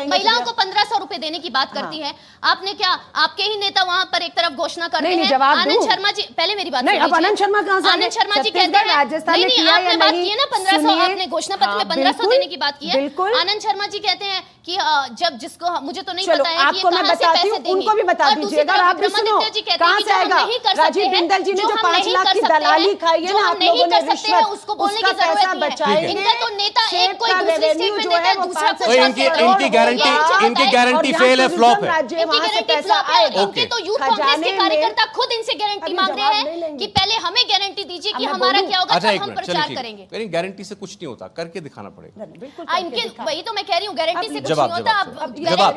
महिलाओं को को 1500 रुपए देने की बात करती हैं। आपने क्या, आपके ही नेता वहां पर एक तरफ घोषणा कर रहे हैं। आनंद शर्मा जी, पहले मेरी बात नहीं, अब आनंद शर्मा कहां से? आनंद शर्मा जी कहते हैं राजस्थान में नहीं, आपने बात की है ना 1500, आपने घोषणा पत्र में 1500 देने की बात की है। आनंद शर्मा जी कहते हैं कि जब जिसको, मुझे तो नहीं पता है कि आपको मैं बताती हूँ, उनको भी बता दीजिए। अगर आप भी सुनो, कहां से आएगा? राजीव बिंदल जी ने जो 5 लाख की दलाली खाई है ना आप लोगों ने, रिश्वत, उसको बोलने की जरूरत नहीं है। इनका तो नेता एक कोई दूसरी स्टेटमेंट देता है, दूसरा इनकी गारंटी फेल है, फ्लॉप है। इनके तो यूथ कांग्रेस के कार्यकर्ता खुद इनसे गारंटी मांग रहे हैं कि पहले हमें गारंटी दीजिए कि हमारा क्या होगा जब हम प्रचार करेंगे। गारंटी से कुछ नहीं होता, करके दिखाना पड़ेगा। इनके, वही तो मैं कह रही हूँ, गारंटी से कुछ जवाब, नहीं होता। जवाब, आप जवाब,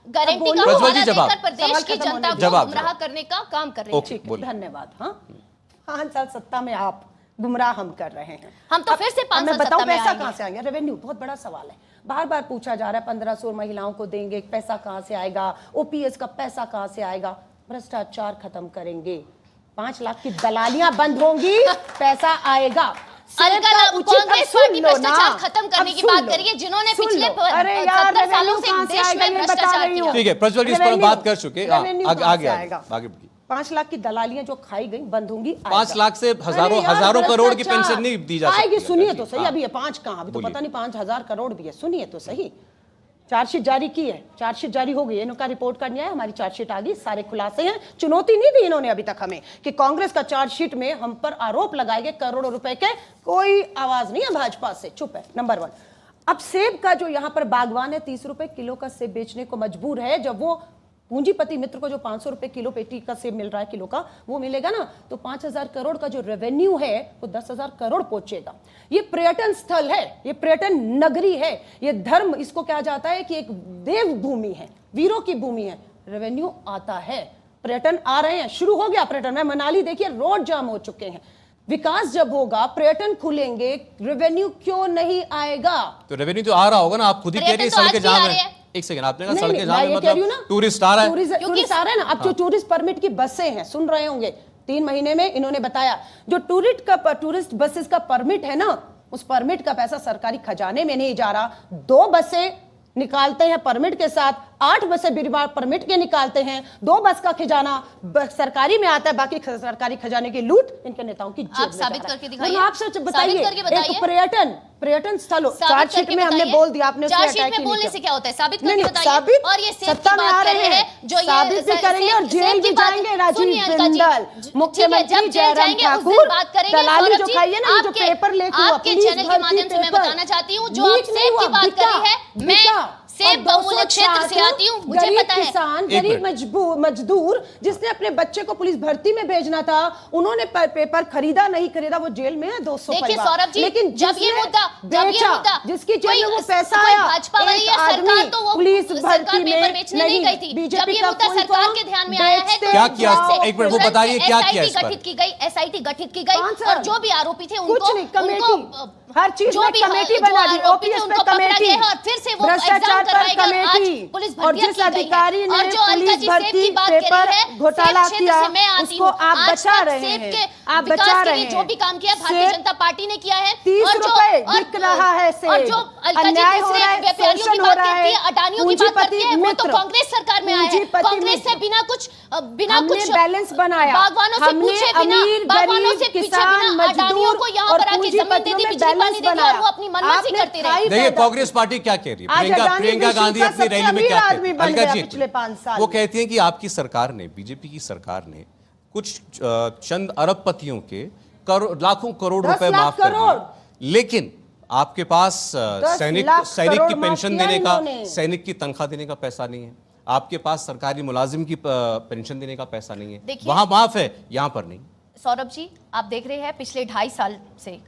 गारंटी का प्रज्वल जी, हवाला जवाब। देकर प्रदेश की जनता को जवाब, गुमराह करने का काम कर रहे हैं। बोलिए। धन्यवाद। हाँ 5 साल सत्ता में आप, गुमराह हम कर रहे हैं। हम तो फिर से 5 साल बताओ सत्ता में पैसा आएंगे। कहां से आएगा? रेवेन्यू बहुत बड़ा सवाल है, बार बार पूछा जा रहा है। 1500 महिलाओं को देंगे, पैसा कहां से आएगा? ओपीएस का पैसा कहां से आएगा? भ्रष्टाचार खत्म करेंगे, 5 लाख की दलालियां बंद होंगी, पैसा आएगा। कांग्रेस पार्टी भ्रष्टाचार खत्म करने की बात करिए, जिन्होंने पिछले 70 सालों से देश में भ्रष्टाचार किया। ठीक है प्रज्वल जी, इस पर बात कर चुके, आगे आगे 5 लाख की दलालियां जो खाई गई बंद होंगी। 5 लाख से हजारों करोड़ की पेंशन नहीं दी जा सकती। सुनिए तो सही, अभी 5 कहां, अभी तो पता नहीं 5000 करोड़ भी है। सुनिए तो सही, चार्जशीट जारी की है, चार्जशीट जारी हो गई है, इनका रिपोर्ट करनी है, हमारी चार्जशीट आ गई, सारे खुलासे हैं। चुनौती नहीं दी इन्होंने अभी तक हमें कि कांग्रेस का चार्जशीट में हम पर आरोप लगाए गए करोड़ों रुपए के, कोई आवाज नहीं है भाजपा से, चुप है। नंबर 1। अब सेब का जो यहां पर बागवान है 30 रुपए किलो का सेब बेचने को मजबूर है, जब वो पूंजीपति मित्र को जो 500 रुपए किलो पेटी का सेब मिल रहा है, किलो का वो मिलेगा ना, तो 5000 करोड़ का जो रेवेन्यू है वो 10,000 करोड़ पहुंचेगा। ये पर्यटन स्थल है, ये पर्यटन नगरी है, ये धर्म, इसको कहा जाता है कि एक देव भूमि है, वीरों की भूमि है। रेवेन्यू आता है, पर्यटन आ रहे हैं, शुरू हो गया पर्यटन। मैं मनाली देखिए, रोड जाम हो चुके हैं। विकास जब होगा, पर्यटन खुलेंगे, रेवेन्यू क्यों नहीं आएगा? तो रेवेन्यू तो आ रहा होगा ना, आप खुद ही कह रही है सड़कें जाम है। एक सेकंड, आपने कहा सड़कें जाम है, मतलब टूरिस्ट आ रहा है, टूरिस्ट आ रहा है ना। अब जो टूरिस्ट परमिट की बसें हैं, सुन रहे होंगे, 3 महीने में इन्होंने बताया, जो टूरिस्ट बसेस का परमिट है ना, उस परमिट का पैसा सरकारी खजाने में नहीं जा रहा। 2 बसें निकालते हैं परमिट के साथ, 8 बसें बिना परमिट के निकालते हैं। 2 बस का खजाना सरकारी में आता है, बाकी सरकारी खजाने की लूट इनके नेताओं की जेब में। आप साबित करके दिखाइए, आप सच बताइए। एक पर्यटन स्थल चार्जशीट में हमने बोल दिया, आपने चार्जशीट में बोलने से क्या होता है? साबित करके बताइए। और ये सत्ता में आ रहे हैं, जो साबित भी करेंगे और जेल भी जाएंगे। राजीव बिंदल, मुख्यमंत्री जयराम ठाकुर, दलाली जो खाई है ना, जो पेपर लेके आपके चैनल के माध्यम से मैं बताना चाहती हूँ, जो आप सेब की बात करी है, मैं सेब बहुमूल्य क्षेत्र से आती हूँ, मुझे पता है। किसान, गरीब मजदूर जिसने अपने बच्चे को पुलिस भर्ती में भेजना था, उन्होंने पेपर खरीदा नहीं खरीदा, वो जेल में है 200 परिवार। देखिए सौरभ जी, लेकिन जब ये मुद्दा जिसकी जेब में वो पैसा आया, भाजपा वाली या सरकार तो वो पुलिस भर्ती में बेचने नहीं गई थी। जब ये मुद्दा सरकार के ध्यान में आया है, क्या किया? एक मिनट, वो बताइए क्या किया इस पर? एसआईटी गठित की गई और जो भी आरोपी थे कुछ नहीं, कमेटी, हर चीज में कमेटी बना दी, ओपीएस पे कमेटी, और फिर से वो भ्रष्टाचार पर कमेटी, और जिस अधिकारी ने पुलिस भर्ती पेपर घोटाला किया उसको आप बचा रहे हैं, आप बचा रहे हैं। जो भी काम किया भारतीय जनता पार्टी ने किया है। 30 रुपए बिक रहा है सेब, अन्याय हो रहा है, शोषण हो रहा है, अडानियों की बात करती है, वो तो कांग्रेस सरकार में आया है। कांग्रेस से बिना कुछ बैलेंस बनाया, बागवानों से पूछे बिना, बागवानों से किसान, मजदूर को यहाँ पर आके जमीन दे दी, बिजली पानी दे दी, और वो अपनी मनमानी करते रहे। देखिए कांग्रेस पार्टी क्या कह रही है, प्रियंका गांधी अपनी रैली में क्या कहती है? अलका जी, पिछले 5 साल वो कहती हैं कि आपकी सरकार ने, बीजेपी की सरकार ने कुछ चंद अरबपतियों के लाखों करोड़ रुपए माफ कर दिए, लेकिन आपके पास सैनिक की पेंशन देने का, सैनिक की तनख्वाह देने का पैसा नहीं है, आपके पास सरकारी मुलाजिम की पेंशन देने का पैसा नहीं है। वहां माफ है, यहां पर नहीं। सौरभ जी, आप देख रहे हैं पिछले 2.5 साल से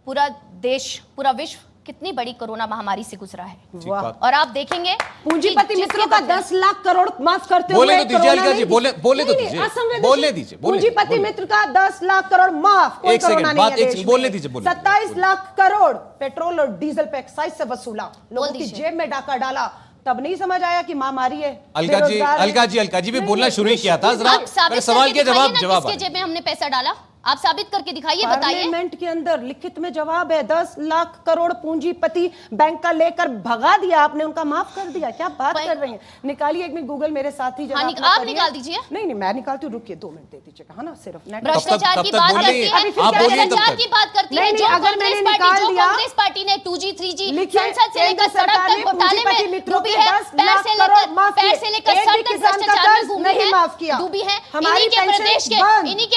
पूरा देश, पूरा विश्व कितनी बड़ी कोरोना महामारी से गुजरा है। और आप देखेंगे पूंजीपति मित्रों का 10 लाख करोड़ माफ करते हुए, बोले तो दीजिए अलका जी, बोले तो दीजिए, बोलने दीजिए। पूंजीपति मित्र का 10 लाख करोड़ माफ, कोई कोरोना नहीं है देश में। बोलने दीजिए। 27 लाख करोड़ पेट्रोल और डीजल पे एक्साइज से वसूला, लोगों की जेब में डाका डाला, तब नहीं समझ आया कि महामारी है। अलका जी भी बोलना शुरू किया था। जरा सवाल के जवाब जेब में हमने पैसा डाला, आप साबित करके दिखाइए, बताइए। पार्लियामेंट के अंदर लिखित में जवाब है। 10 लाख करोड़ पूंजीपति बैंक का लेकर भगा दिया आपने, उनका माफ कर दिया। क्या बात कर रही हैं? निकालिए एक मिनट गूगल मेरे साथ ही। हाँ, आप निकाल दीजिए। नहीं मैं निकालती हूँ, रुकिए 2 मिनट दे दीजिएगा, है ना? सिर्फ भ्रष्टाचार की बात करती है, भ्रष्टाचार की बात करती है। जो कांग्रेस पार्टी ने 2G 3G संसद से लेकर सड़क तक घोटाले में डूबी है, पैर से लेकर सर तक भ्रष्टाचार में डूबी है। इन्हीं के प्रदेश के इन्हीं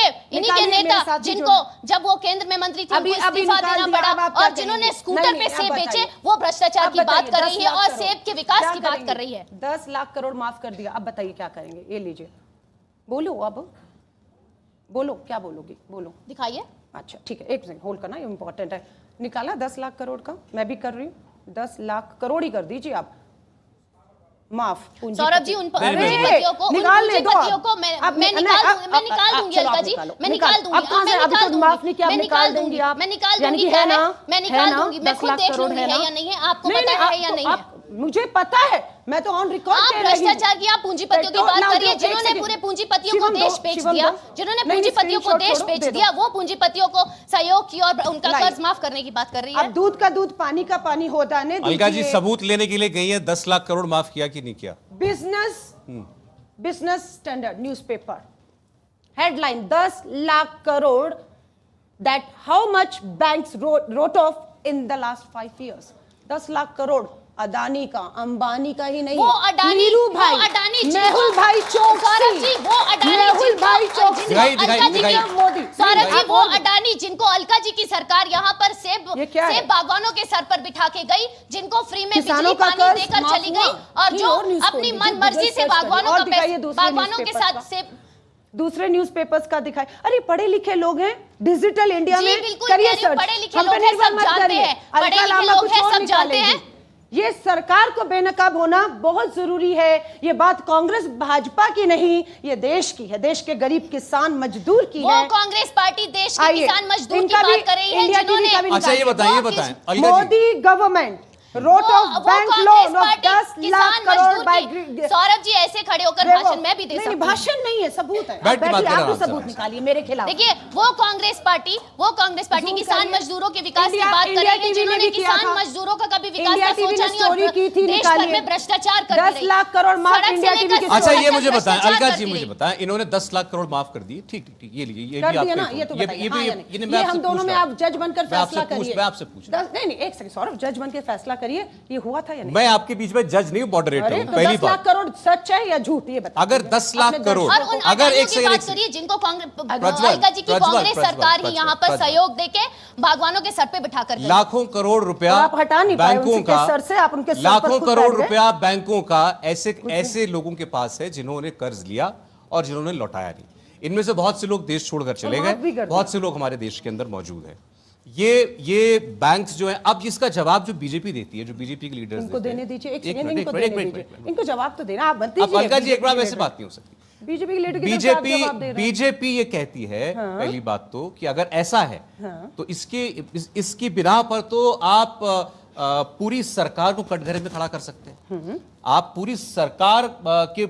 के नेता जिनको जब वो केंद्र में मंत्री थे इस्तीफा देना पड़ा, और जिन्होंने स्कूटर पे सेब बेचे, वो भ्रष्टाचार की बात कर रही है और सेब के विकास की बात कर रही है। 10 लाख करोड़ माफ कर दिया, अब बताइए क्या करेंगे? ये लीजिए, बोलो, अब बोलो, क्या बोलोगी? बोलो, दिखाइए। अच्छा ठीक है, एक सेकंड होल्ड करना, ये इंपॉर्टेंट है। निकाला 10 लाख करोड़ का, मैं भी कर रही हूँ। 10 लाख करोड़ ही कर दीजिए आप माफ। सौरभ जी, उन पूंजीपतियों को मैं निकाल दूंगी, अलका जी, मैं निकाल दूंगी, मैं खुद देख लूंगी है या नहीं है, आपको पता है या नहीं है? मुझे पता है, मैं तो ऑन रिकॉर्ड आप भ्रष्टाचार की, आप पूंजीपतियों की बात करिए, जिन्होंने पूरे पूंजीपतियों को देश बेच दिया, जिन्होंने पूंजीपतियों को देश बेच दिया, वो पूंजीपतियों को सहयोग किया और उनका कर्ज माफ करने की बात कर रही है। अब दूध का दूध पानी का पानी होता है। अलका जी सबूत लेने के लिए गई है, 10 लाख करोड़ माफ किया कि नहीं किया? Business standard newspaper headline, 10 lakh crore, that how much banks wrote off in the last 5 years। 10 lakh crore Adani का, अंबानी का ही नहीं, वो अडानी, नीरू भाई, मेहुल भाई चौकसी, वो अडानी, मेहुल भाई चौकसी, मोदी, सौरभ जी, वो अडानी जिनको अलका जी की सरकार यहाँ पर सेब बागवानों के सर पर बिठा के गई, जिनको फ्री में बिजली पानी देकर चली गई, और जो अपनी मन मर्जी से बागवानों के साथ सेब। दूसरे न्यूज़पेपर्स का दिखाए। अरे पढ़े लिखे लोग हैं, डिजिटल इंडिया में करिए सर्च, पढ़े लिखे लोग हैं, सब जानते हैं, पढ़े लिखे लोग हैं, सब जानते हैं। ये सरकार को बेनकाब होना बहुत जरूरी है। ये बात कांग्रेस भाजपा की नहीं, ये देश की है, देश के गरीब किसान मजदूर की है। वो कांग्रेस पार्टी देश के किसान मजदूर की बात कर रही है, जिन्होंने। अच्छा ये बताएं Modi government wrote off bank loan of 10 lakh crore by. Saurabh ji ऐसे खड़े होकर भाषण मैं भी दे सकती हूं। भाषण नहीं है, सबूत है। आप सबूत निकालिए मेरे खिलाफ। देखिए वो कांग्रेस पार्टी किसान मजदूरों के विकास की बात कर रही है, जिन्होंने किसान मजदूरों का कभी विकास का सोचा नहीं और देश भर में भ्रष्टाचार कर रही है। 10 लाख करोड़ माफ इंडिया टीवी के। अच्छा ये मुझे बताएं अलका जी, मुझे बताएं, इन्होंने 10 लाख करोड़ माफ कर दिए, ठीक ठीक, ये लीजिए, ये भी ना, ये तो बताइए, हम दोनों में आप जज बनकर फैसला करिए। मैं आपसे पूछ रहा हूं। नहीं एक सेकंड सौरभ, जज बनकर फैसला करिए, ये हुआ था या नहीं? मैं आपके बीच में जज नहीं, मॉडरेटर हूं। पहली बात, 10 लाख करोड़ सच है या झूठ, ये बताइए। अगर 10 लाख करोड़, अगर एक सेकंड करिए, जिनको अलका जी की कांग्रेस सरकार ही यहाँ पर सहयोग देके बागवानों के सर पे बिठा कर लाखों करोड़ रुपया आप हटा नहीं पाए उनके सर से, आप उनके लाखों करोड़ रुपया बैंकों का ऐसे लोगों के पास है जिन्होंने कर्ज लिया और जिन्होंने लौटाया नहीं। इनमें से बहुत से लोग देश छोड़कर चले गए, बहुत से लोग हमारे देश के अंदर मौजूद हैं। ये बैंक्स जो है, अब इसका जवाब जो बीजेपी देती है, जो बीजेपी के लीडर्स इनको देने दीजिए, इनको जवाब तो देना, आप बनती है। अलका जी एक बार वैसे बात नहीं हो सकती। बीजेपी के लीडर बीजेपी ये कहती है, पहली बात तो कि अगर ऐसा है तो इसकी बिना पर तो आप पूरी सरकार को कटघरे में खड़ा कर सकते हैं, आप पूरी सरकार के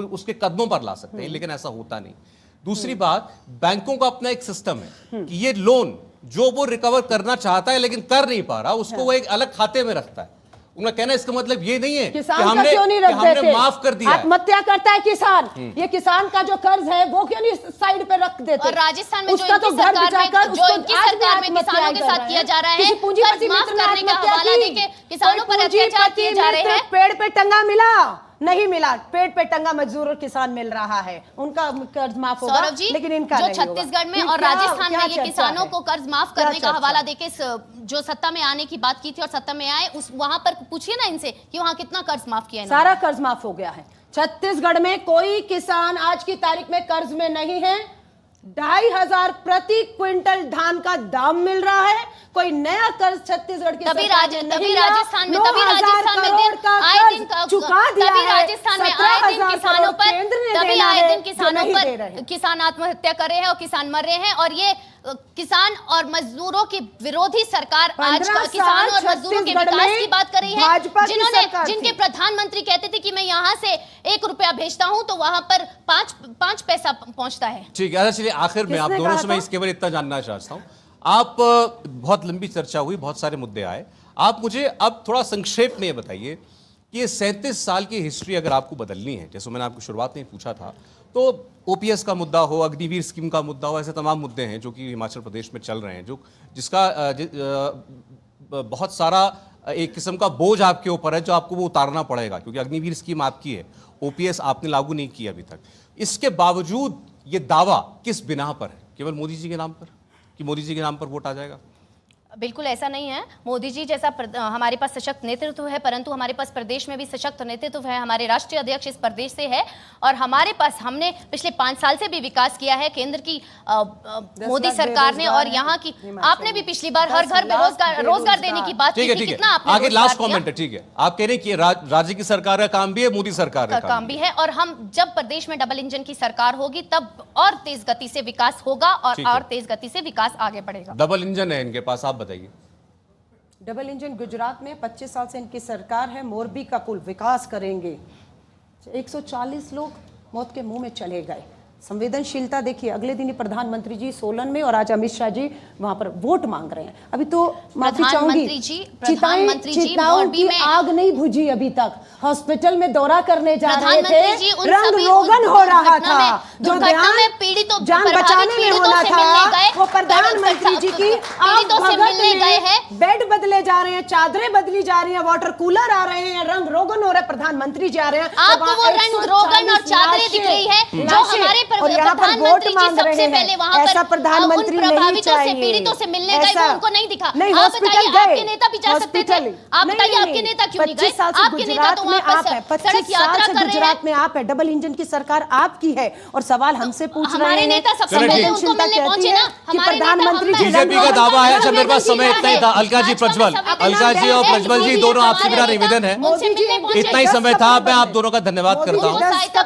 उसके कदमों पर ला सकते हैं, लेकिन ऐसा होता नहीं। दूसरी बात, बैंकों का अपना एक सिस्टम है कि ये लोन जो वो रिकवर करना चाहता है लेकिन कर नहीं पा रहा, उसको वो एक अलग खाते में रखता है। उनका कहना इसका मतलब ये नहीं है कि हमने माफ कर दिया। आत्महत्या करता है किसान, ये किसान का जो कर्ज है वो क्यों नहीं साइड पे रख देते? और राजस्थान में जो इनकी सरकार में किसानों के साथ किया जा रहा है, कर्ज माफ करने का हवाला देके किसानों पर अत्याचार किए जा रहे हैं। पेड़ पे टंगा मिला नहीं मिला, पेड़ पे टंगा मजदूर और किसान मिल रहा है, उनका कर्ज माफ होगा, लेकिन इनका जो छत्तीसगढ़ में और राजस्थान में ये किसानों को कर्ज माफ करने का हवाला देके जो सत्ता में आने की बात की थी और सत्ता में आए, उस वहां पर पूछिए ना इनसे कि वहां कितना कर्ज माफ किया है। सारा कर्ज माफ हो गया है। छत्तीसगढ़ में कोई किसान आज की तारीख में कर्ज में नहीं है। 2500 प्रति क्विंटल धान का दाम मिल रहा है, कोई नया कर्ज छत्तीसगढ़ की तभी सरकार ने तभी नहीं लिया। राजस्थान में 9,000 करोड़ का आए दिन कर्ज चुका दिया तभी है। राजस्थान में आए दिन 17,000 किसानों करोड़ पर केंद्र ने तभी देना आए है, दिन जो किसानों नहीं दे रहे पर हैं। किसान आत्महत्या कर रहे हैं और किसान मर रहे हैं, और ये किसान और मजदूरों की विरोधी सरकार आज 15 किसान और साल मजदूरों के छत्तीसगढ़ विकास में की बात कर रही है, भाजपा की जिन्होंने सरकार जिनके थी। प्रधानमंत्री कहते थे कि मैं यहाँ से 1 रुपया भेजता हूँ तो वहां पर 5 पैसा पहुंचता है। ठीक है, अच्छा चलिए आखिर में आप किसने दोनों कहा से मैं था? इस केवल इतना जानना चाहता हूँ। आप बहुत लंबी चर्चा हुई, बहुत सारे मुद्दे आए, आप मुझे अब थोड़ा संक्षेप में ये बताइए कि ये 37 साल की हिस्ट्री अगर आपको बदलनी है, जैसे मैंने आपको शुरुआत में पूछा था, तो ओपीएस का मुद्दा हो, अग्निवीर स्कीम का मुद्दा हो, ऐसे तमाम मुद्दे हैं जो कि हिमाचल प्रदेश में चल रहे हैं, जिसका बहुत सारा एक किस्म का बोझ आपके ऊपर है जो आपको वो उतारना पड़ेगा, क्योंकि अग्निवीर स्कीम आपकी है, ओपीएस आपने लागू नहीं किया अभी तक। इसके बावजूद ये दावा किस बिना पर है? केवल मोदी जी के नाम पर, कि मोदी जी के नाम पर वोट आ जाएगा? बिल्कुल ऐसा नहीं है। मोदी जी जैसा हमारे पास सशक्त नेतृत्व है, परंतु हमारे पास प्रदेश में भी सशक्त नेतृत्व है। हमारे राष्ट्रीय अध्यक्ष इस प्रदेश से है और हमारे पास हमने पिछले 5 साल से भी विकास किया है। केंद्र की मोदी सरकार ने और यहाँ की आपने भी पिछली बार हर घर में रोजगार देने की बात की थी। कितना आपने आगे लास्ट रोजगार कमेंट है, ठीक है, आप कह रहे हैं कि राज्य की सरकार का काम भी है, मोदी सरकार का काम भी है, और हम जब प्रदेश में डबल इंजन की सरकार होगी तब और तेज गति से विकास होगा और तेज गति से विकास आगे बढ़ेगा। डबल इंजन है इनके पास, आप बताइए। डबल इंजन गुजरात में 25 साल से इनकी सरकार है, मोरबी का कुल विकास करेंगे। 140 लोग मौत के मुंह में चले गए। संवेदनशीलता देखिए, अगले दिन ही प्रधानमंत्री जी सोलन में और आज अमित शाह जी वहां पर वोट मांग रहे हैं। अभी तो माफी चाहूंगी, चिताओं की आग नहीं बुझी अभी तक। हॉस्पिटल में दौरा करने जा रहे थे, रंग रोगन हो रहा था, जो जान बचाने में होना था वो प्रधानमंत्री जी की आग भगत में बेड बदले जा रहे हैं, चादरें बदली जा रही हैं, वाटर कूलर आ रहे हैं, रंग रोगन हो रहा है, प्रधानमंत्री जी आ रहे हैं। आपको वो रंग रोगन और चादरें दिख रही है जो हमारे और यहाँ पर वोट मांग रहे हैं। ऐसा प्रधानमंत्री नहीं चाहिए। पीड़ितों से मिलने गए वो उनको नहीं दिखा। नहीं, आप बताइए आपके नेता भी जा सकते थे, हॉस्पिटल। आप बताइए आपके नेता क्यों नहीं गए? आपके नेता तो वहाँ पर सड़क यात्रा कर रहे हैं। गुजरात में आप है, डबल इंजन की सरकार आपकी है और सवाल हमसे पूछ रहे हैं। हमारे नेता सबसे पहले उनको मिलने पहुंचे ना, हमारे प्रधानमंत्री बीजेपी का दावा है। अच्छा, मेरे पास समय इतना ही था। अलका जी प्रज्वल, अलका जी और प्रज्वल जी दोनों आपसे मेरा निवेदन है, इतना ही समय था, मैं आप दोनों का धन्यवाद करता हूँ।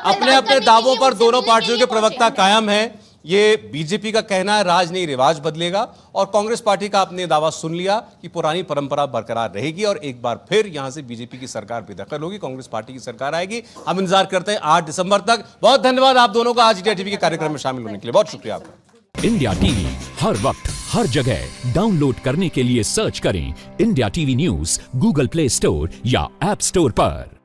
अपने अपने दावों पर दोनों पार्टियों के प्रवक्ता कायम है। ये बीजेपी का कहना है राज नहीं रिवाज बदलेगा, और कांग्रेस पार्टी का आपने दावा सुन लिया कि पुरानी परंपरा बरकरार रहेगी और एक बार फिर यहां से बीजेपी की सरकार बेदखल होगी, कांग्रेस पार्टी की सरकार आएगी। हम इंतजार करते हैं 8 दिसंबर तक। बहुत धन्यवाद आप दोनों का आज इंडिया टीवी के कार्यक्रम में शामिल होने के लिए, बहुत शुक्रिया आपका। इंडिया टीवी हर वक्त हर जगह डाउनलोड करने के लिए सर्च करें India TV news Google play store या ऐप स्टोर पर।